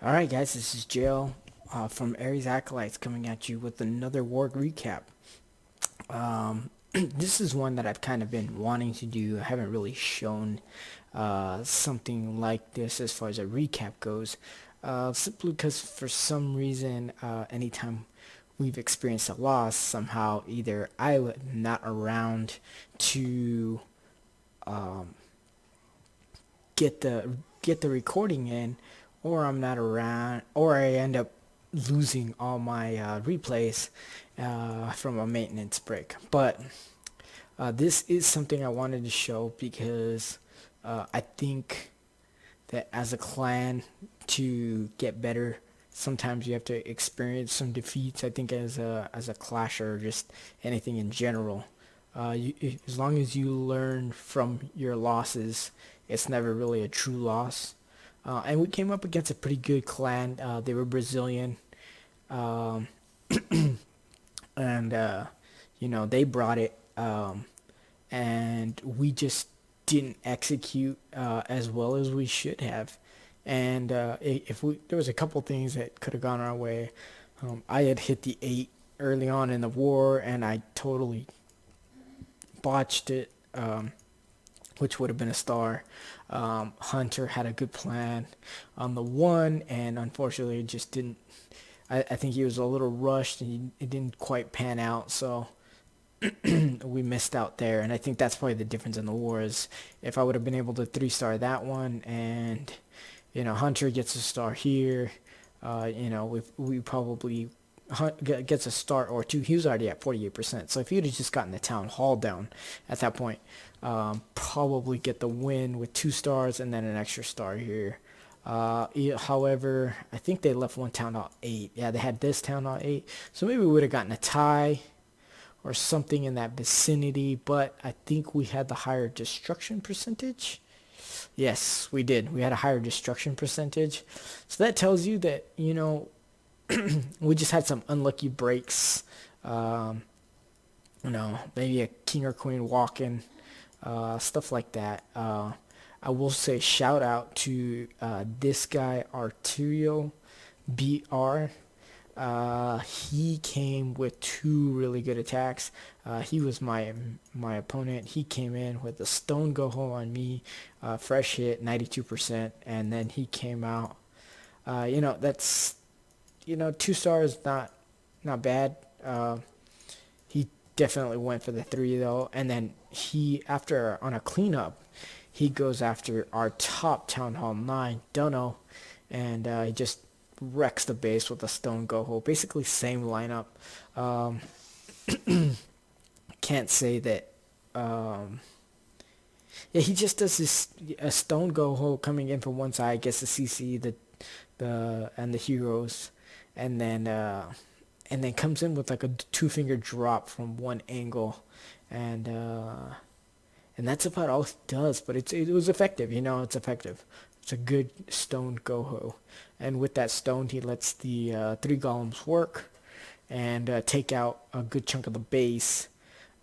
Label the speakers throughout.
Speaker 1: Alright guys, this is Jail from Aries Acolytes coming at you with another war recap. This is one that I've kind of been wanting to do. I haven't really shown something like this as far as a recap goes. Simply because for some reason, anytime we've experienced a loss, somehow either I was not around to get the recording in, or I'm not around, or I end up losing all my replays from a maintenance break. But this is something I wanted to show because I think that as a clan, to get better, sometimes you have to experience some defeats. I think as a clasher, or just anything in general, as long as you learn from your losses, it's never really a true loss. And we came up against a pretty good clan. They were Brazilian, um, and they brought it, and we just didn't execute as well as we should have. And if we, there was a couple things that could have gone our way. I had hit the 8 early on in the war, and I totally botched it, which would have been a star. Hunter had a good plan on the 1, and unfortunately it just didn't. I think he was a little rushed, and it didn't quite pan out, so we missed out there. And I think that's probably the difference in the war, is if I would have been able to 3-star that one, and Hunter gets a star here, we probably gets a star or two. He was already at 48%. So if he would have just gotten the town hall down at that point, probably get the win with 2 stars and then an extra star here. However, I think they left one town hall 8. Yeah, they had this town hall 8. So maybe we would have gotten a tie or something in that vicinity. But I think we had the higher destruction percentage. Yes, we did. We had a higher destruction percentage. So that tells you that, we just had some unlucky breaks. Maybe a king or queen walking, stuff like that. I will say shout out to this guy, Arturo BR. He came with 2 really good attacks. He was my opponent. He came in with a stone go home on me, fresh hit 92%, and then he came out. That's 2 stars, not bad. He definitely went for the 3 though, and then he, after on a cleanup, he goes after our top town hall 9, Dunno, and he just wrecks the base with a stone go hole. Basically same lineup. Can't say that. Yeah, he just does this a stone go hole coming in from one side, gets the CC, and the heroes, and then comes in with like a 2-finger drop from one angle, and that's about all he does. But it was effective. It's effective. It's a good stone go-ho, and with that stone he lets the 3 golems work and take out a good chunk of the base.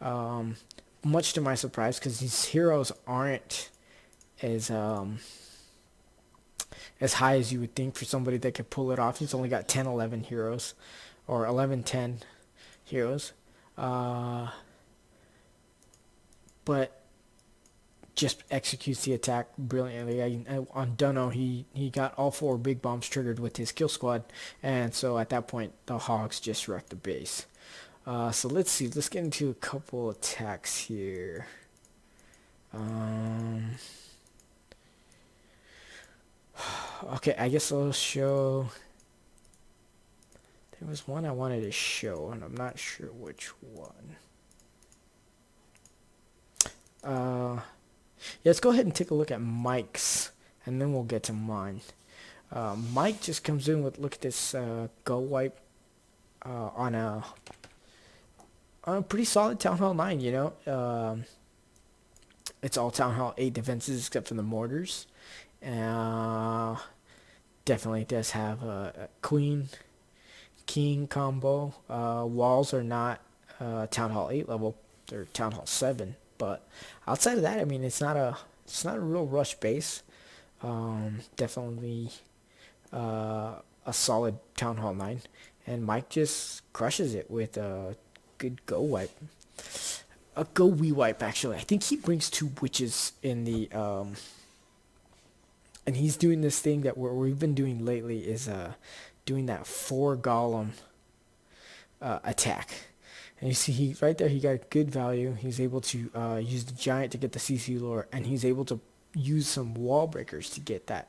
Speaker 1: Much to my surprise, because these heroes aren't as high as you would think for somebody that could pull it off. He's only got 10, 11 heroes, or 11, 10 heroes, but just executes the attack brilliantly. On Dunno, he got all 4 big bombs triggered with his kill squad, and so at that point the hogs just wrecked the base. So let's see. Let's get into a couple attacks here. Okay, I guess I'll show. There was one I wanted to show, and I'm not sure which one. Yeah, let's go ahead and take a look at Mike's, and then we'll get to mine. Mike just comes in with, look at this, go wipe on a pretty solid Town Hall 9, it's all Town Hall 8 defenses except for the mortars. Definitely does have a queen, king combo. Walls are not Town Hall 8 level, they're Town Hall 7. But outside of that, I mean, it's not a real rush base. Definitely a solid Town Hall 9, and Mike just crushes it with a good go wipe. A go wee wipe, actually. I think he brings 2 witches in the and he's doing this thing that we've been doing lately, is doing that 4 golem attack. And you see, he right there, he got good value. He's able to use the giant to get the CC lore, and he's able to use some wall breakers to get that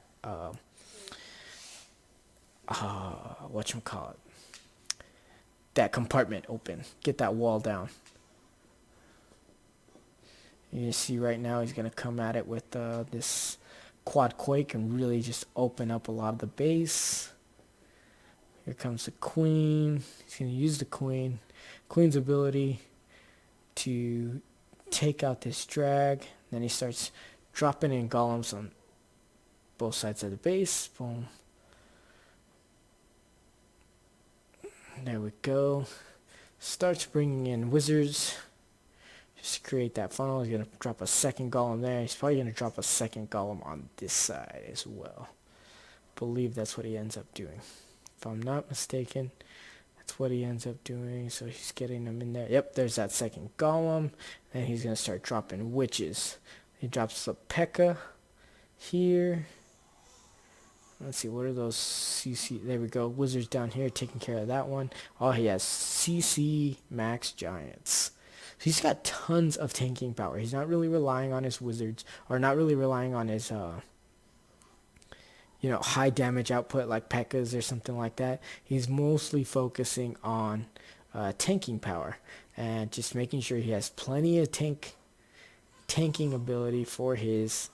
Speaker 1: whatchamacallit, that compartment open, get that wall down. You see right now he's going to come at it with this quad quake and really just open up a lot of the base. Here comes the queen. He's going to use the queen's ability to take out this drag. Then he starts dropping in golems on both sides of the base. Boom. There we go. Starts bringing in wizards. Just create that funnel. He's going to drop a second golem there. He's probably going to drop a second golem on this side as well. Believe that's what he ends up doing. If I'm not mistaken, that's what he ends up doing. So he's getting them in there. Yep, there's that second golem. Then he's going to start dropping witches. He drops the P.E.K.K.A. here. Let's see, what are those CC? There we go. Wizards down here taking care of that one. Oh, he has CC max giants. So he's got tons of tanking power. He's not really relying on his wizards, or not really relying on his high damage output like P.E.K.K.A.s or something like that. He's mostly focusing on tanking power and just making sure he has plenty of tanking ability for his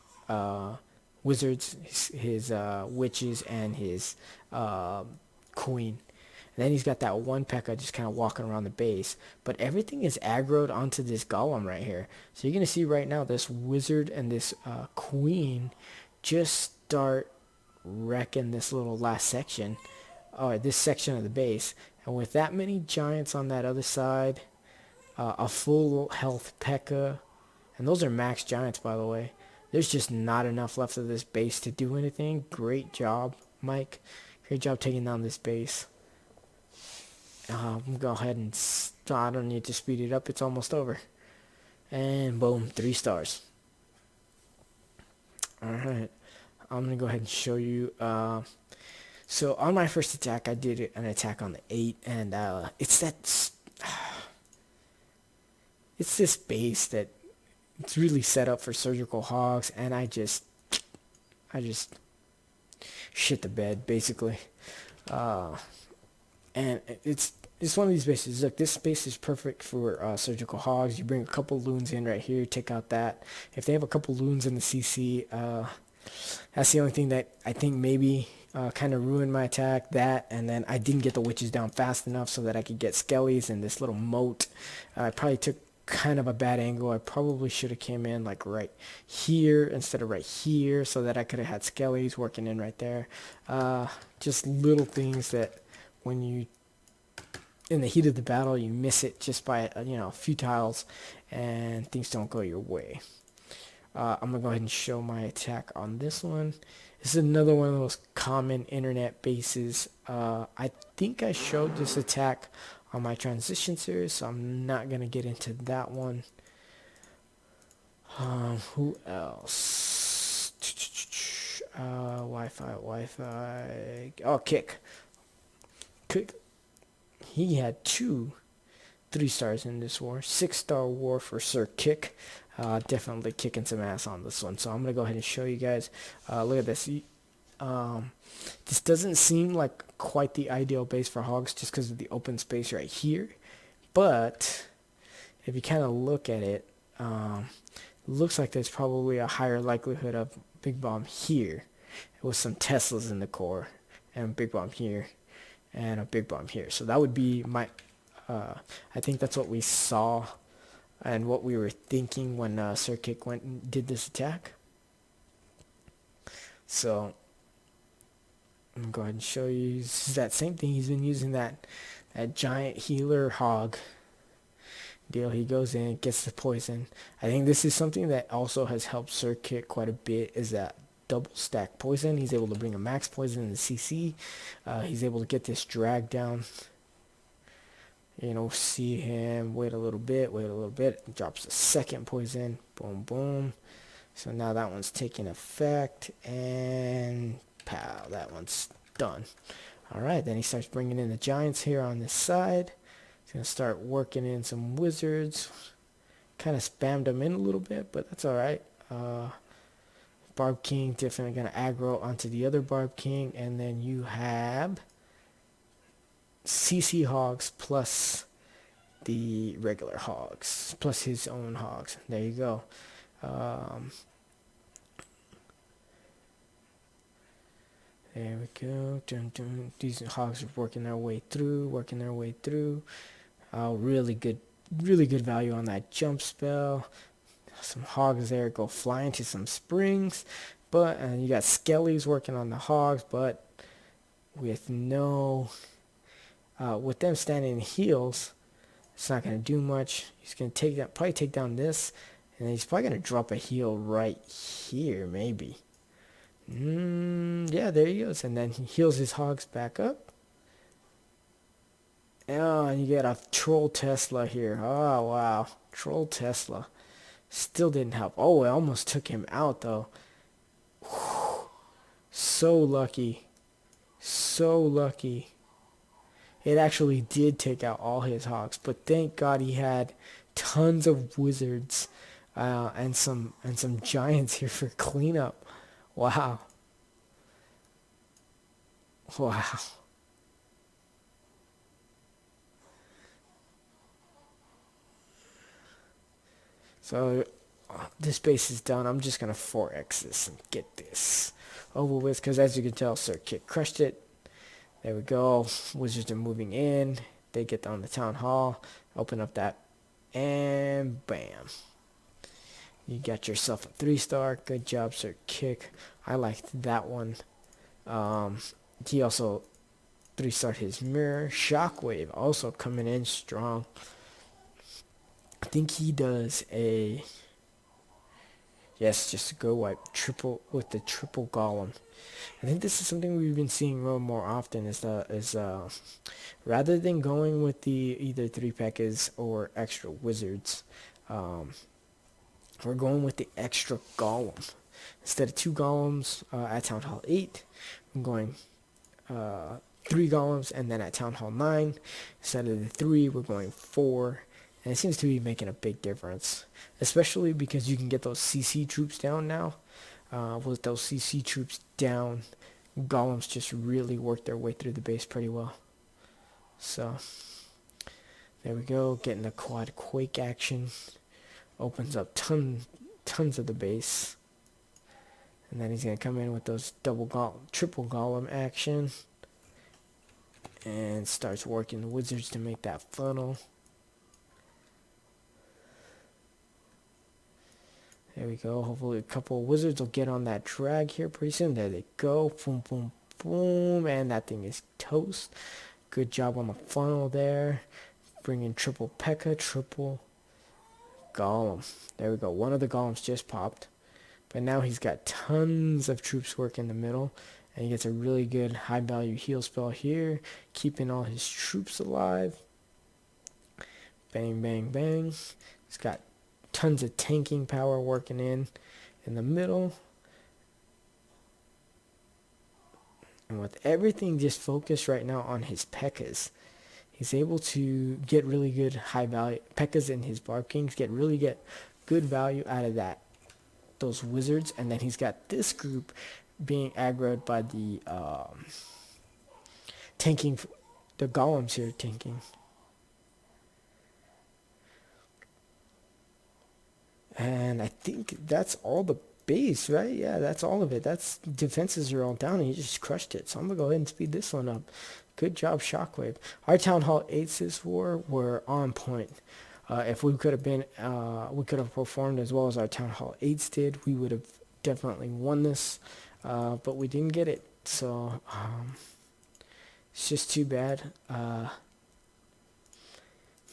Speaker 1: wizards, his witches, and his queen. And then he's got that one P.E.K.K.A. just kind of walking around the base. But everything is aggroed onto this golem right here. So you're going to see right now this wizard and this queen just start wrecking this little last section, or this section of the base. And with that many giants on that other side, a full health P.E.K.K.A., and those are max giants, by the way. There's just not enough left of this base to do anything. Great job, Mike. Great job taking down this base. I'm going to go ahead and I don't need to speed it up. It's almost over. And boom, 3 stars. Alright. I'm going to go ahead and show you. So on my first attack, I did an attack on the 8. And it's this base that it's really set up for surgical hogs. And I just shit the bed, basically. And it's one of these bases. Look, this base is perfect for surgical hogs. You bring a couple loons in right here, take out that. If they have a couple loons in the CC, that's the only thing that I think maybe kind of ruined my attack. That, and then I didn't get the witches down fast enough so that I could get skellies in this little moat. I probably took kind of a bad angle. I probably should have came in like right here instead of right here, so that I could have had skellies working in right there. Just little things that when you in the heat of the battle you miss it just by a few tiles, and things don't go your way. I'm gonna go ahead and show my attack on this one. This is another one of those common internet bases. I think I showed this attack on my transition series, so I'm not gonna get into that one. Who else? Wi-Fi. Oh, Kick. He had 2 3 stars in this war. 6-star war for Sir Kick. Definitely kicking some ass on this one. So I'm gonna go ahead and show you guys. Look at this. This doesn't seem like quite the ideal base for hogs just because of the open space right here. But if you kind of look at it, looks like there's probably a higher likelihood of Big Bomb here with some Teslas in the core, and Big Bomb here, and a Big Bomb here. So that would be my I think that's what we saw and what we were thinking when Sir Kick went and did this attack. So I'm gonna go ahead and show you. This is that same thing. He's been using that giant healer hog deal. He goes in, gets the poison. I think this is something that also has helped Sir Kick quite a bit, is that double stack poison. He's able to bring a max poison in the CC. He's able to get this drag down. You know, see him, wait a little bit, drops a second poison, boom, boom. So now that one's taking effect, and pow, that one's done. Alright, then he starts bringing in the giants here on this side. He's going to start working in some wizards. Kind of spammed them in a little bit, but that's alright. Barb King definitely going to aggro onto the other Barb King, and then you have CC Hogs plus the regular Hogs, plus his own Hogs. There you go. There we go. Dun, dun. These Hogs are working their way through, really good value on that jump spell. Some Hogs there go fly into some springs, but you got Skellies working on the Hogs, but with no, with them standing in heals, it's not going to do much. He's going to probably take down this, and then he's probably going to drop a heal right here, maybe. Yeah, there he goes. And then he heals his Hogs back up. Oh, and you get a Troll Tesla here. Oh, wow. Troll Tesla. Still didn't help. Oh, it almost took him out, though. Whew. So lucky. So lucky. It actually did take out all his Hogs, but thank God he had tons of wizards and some giants here for cleanup. Wow. Wow. So this base is done. I'm just going to 4x this and get this over with, because as you can tell, Sir Kit crushed it. There we go. Wizards are moving in. They get on the town hall. Open up that. And bam. You got yourself a 3-star. Good job, Sir Kick. I liked that one. He also 3-starred his mirror. Shockwave also coming in strong. I think he does a... Yes, just a go wipe. Triple with the triple golem. I think this is something we've been seeing more often is rather than going with the either 3 P.E.K.K.A.s or extra wizards, we're going with the extra golem. Instead of 2 golems at Town Hall 8, I'm going 3 golems, and then at Town Hall 9, instead of the 3, we're going 4. And it seems to be making a big difference, especially because you can get those CC troops down now. With those CC troops down, golems just really work their way through the base pretty well. So, there we go, getting the quad quake action. Opens up tons of the base. And then he's going to come in with those triple golem action. And starts working the wizards to make that funnel. There we go. Hopefully a couple of wizards will get on that drag here pretty soon. There they go. Boom, boom, boom. And that thing is toast. Good job on the funnel there. Bringing triple P.E.K.K.A, triple golem. There we go. One of the golems just popped. But now he's got tons of troops work in the middle. And he gets a really good high value heal spell here. Keeping all his troops alive. Bang, bang, bang. He's got tons of tanking power working in the middle. And with everything just focused right now on his P.E.K.K.A s, he's able to get really good high value P.E.K.K.A s, and his Barb Kings get good value out of those wizards. And then he's got this group being aggroed by the tanking, the golems here tanking. And I think that's all the base, right? Yeah, that's all of it. That's defenses are all down, and he just crushed it. So I'm going to go ahead and speed this one up. Good job, Shockwave. Our Town Hall 8s this war were on point. If we could have performed as well as our Town Hall 8s did, we would have definitely won this. But we didn't get it. So it's just too bad.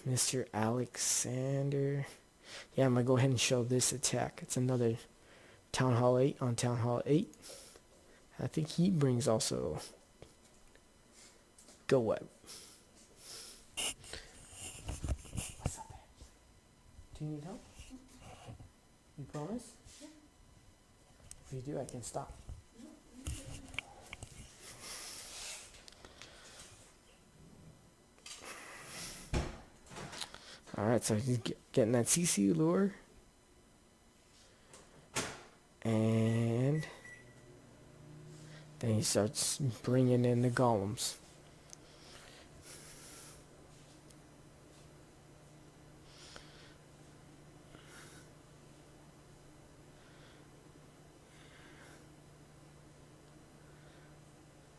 Speaker 1: Mr. Alexander. Yeah, I'm going to go ahead and show this attack. It's another Town Hall 8 on Town Hall 8. I think he brings also Go Web. What's up, man? Do you need help? You promise? If you do, I can stop. Alright, so he's getting that CC lure. And then he starts bringing in the golems.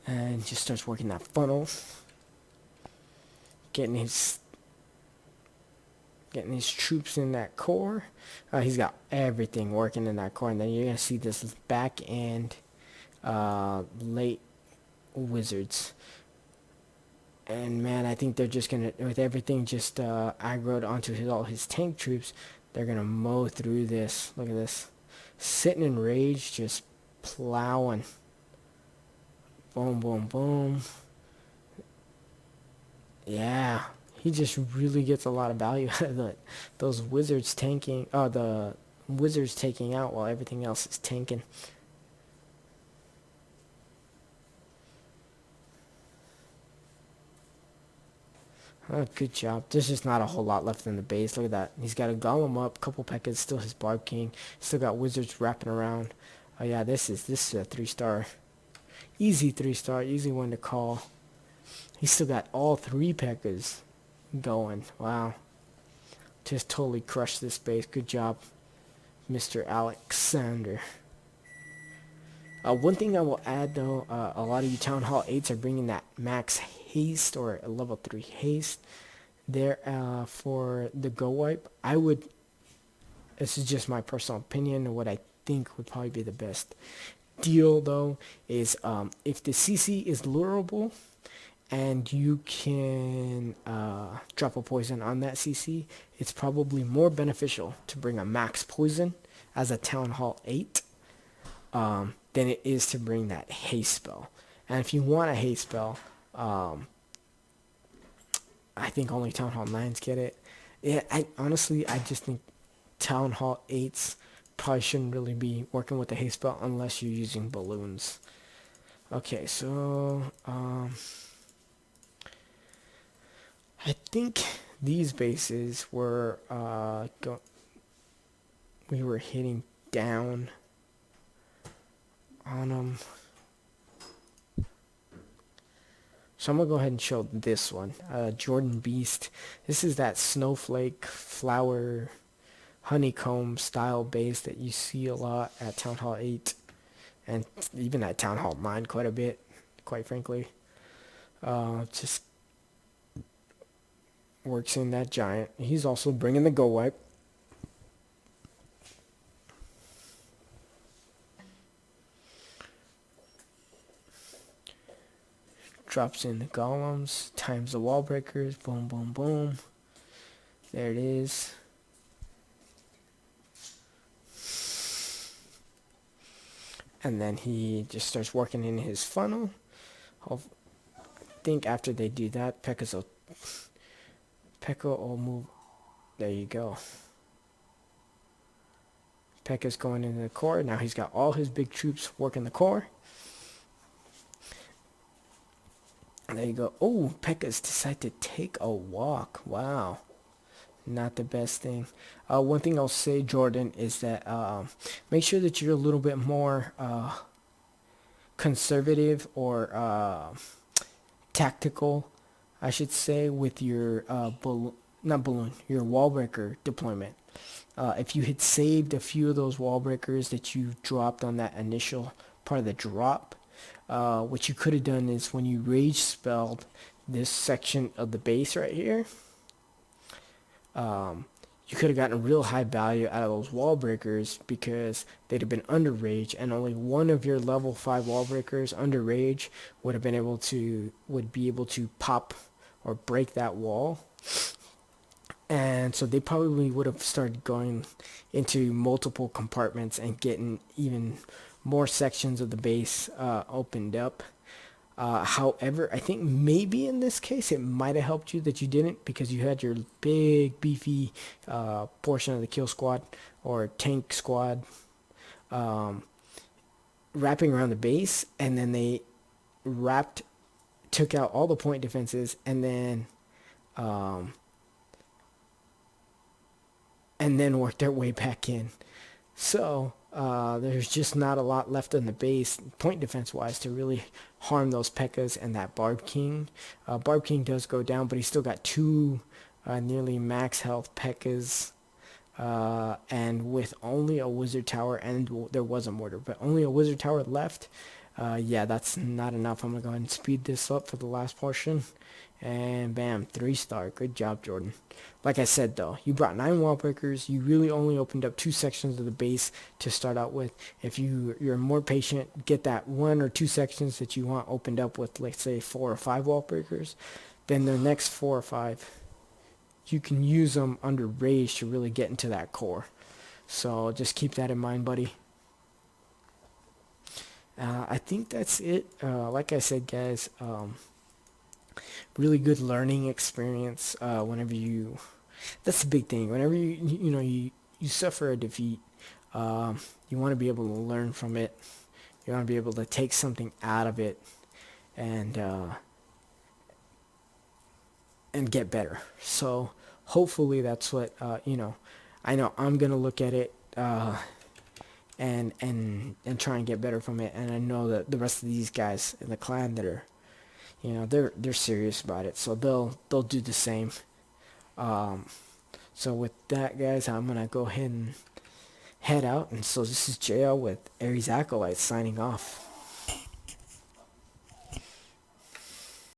Speaker 1: And just starts working that funnel. Getting his troops in that core. He's got everything working in that core, and then you're gonna see this back end late wizards. And man, I think they're just gonna, with everything just aggroed onto all his tank troops, they're gonna mow through this. Look at this, sitting in rage, just plowing. Boom, boom, boom. Yeah. He just really gets a lot of value out of it. Those wizards tanking, the wizards taking out while everything else is tanking. Oh, good job. There's just not a whole lot left in the base. Look at that. He's got a golem up, couple Pekkas, still his Barb King. Still got wizards wrapping around. Oh yeah, this is a 3-star. Easy 3-star, easy one to call. He's still got all 3 Pekkas going. Wow. Just totally crushed this base. Good job, Mr. Alexander. One thing I will add though, a lot of you Town Hall 8s are bringing that max haste or a level 3 haste there for the Go Wipe. I would, this is just my personal opinion, what I think would probably be the best deal though is if the CC is lurable and you can drop a poison on that CC, it's probably more beneficial to bring a max poison as a Town Hall 8 than it is to bring that haste spell. And if you want a haste spell, I think only Town Hall 9s get it. Yeah, honestly, I just think Town Hall 8s probably shouldn't really be working with the haste spell unless you're using balloons. Okay, so I think these bases were we were hitting down on them. So I'm gonna go ahead and show this one, Jordan Beast. This is that snowflake flower honeycomb style base that you see a lot at Town Hall 8 and even at Town Hall 9 quite a bit, quite frankly. Just works in that giant. He's also bringing the Go Wipe. Drops in the golems, times the wall breakers, boom, boom, boom. There it is. And then he just starts working in his funnel. I think after they do that, Pekka will move. There you go. Pekka's going into the core. Now he's got all his big troops working the core. There you go. Oh, Pekka's decided to take a walk. Wow. Not the best thing. One thing I'll say, Jordan, is that make sure that you're a little bit more conservative or tactical, I should say, with your your wall breaker deployment. If you had saved a few of those wall breakers that you dropped on that initial part of the drop, what you could have done is when you rage spelled this section of the base right here, you could have gotten a real high value out of those wall breakers because they'd have been under rage, and only one of your level 5 wall breakers under rage would be able to pop or break that wall. And so they probably would have started going into multiple compartments and getting even more sections of the base opened up. However, I think maybe in this case it might have helped you that you didn't, because you had your big beefy portion of the kill squad or tank squad um, wrapping around the base, and then they wrapped, took out all the point defenses, um, and then worked their way back in. So there's just not a lot left on the base, point defense wise, to really harm those P.E.K.K.A.s and that Barb King. Barb King does go down, but he's still got two nearly max health P.E.K.K.A.s. And with only a wizard tower, and there was a mortar, but only a wizard tower left, yeah, that's not enough. I'm going to go ahead and speed this up for the last portion. And bam, 3-star. Good job, Jordan. Like I said, though, you brought 9 wall breakers. You really only opened up 2 sections of the base to start out with. If you're more patient, get that 1 or 2 sections that you want opened up with, let's say 4 or 5 wall breakers. Then the next 4 or 5, you can use them under rage to really get into that core. So just keep that in mind, buddy. I think that's it. Like I said, guys, really good learning experience whenever you, that's the big thing, whenever you suffer a defeat, you want to be able to learn from it. You want to be able to take something out of it and get better. So hopefully that's what I know I'm gonna look at it and try and get better from it. And I know that the rest of these guys in the clan that are, they're serious about it, so they'll do the same. So with that, guys, I'm gonna go ahead and head out. And so this is JL with Aries Acolytes signing off.